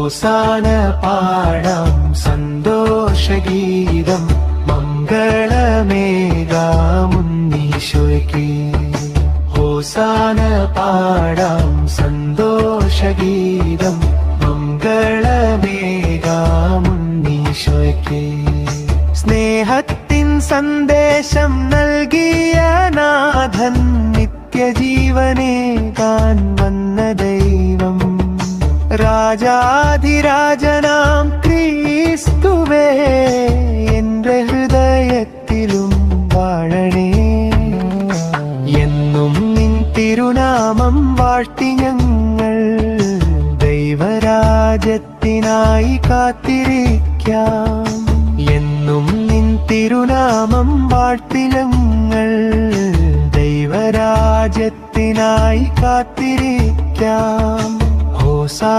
ഹോസാന പാടാം സന്തോഷഗീതം മംഗളമേകാമുന്നീശോയ്ക്ക്. ഹോസാന പാടാം സന്തോഷഗീതം മംഗളമേകാമുന്നീശോയ്ക്ക്. സ്നേഹത്തിൻ സന്ദേശം നൽകിയ നാഥൻ, നിത്യജീവനേകാൻ വന്ന ദൈവം, രാജാധിരാജനാം ക്രിസ്തുവേ, എന്റെ ഹൃദയത്തിലും വാഴണേ. എന്നും നിൻ തിരുനാമം വാഴ്ത്തി ഞങ്ങൾ ദൈവരാജ്യത്തിനായി കാത്തിരിക്കാം. എന്നും നിൻ തിരുനാമം വാഴ്ത്തി ഞങ്ങൾ ദൈവരാജ്യത്തിനായി കാത്തിരിക്കാം. ഹോസാ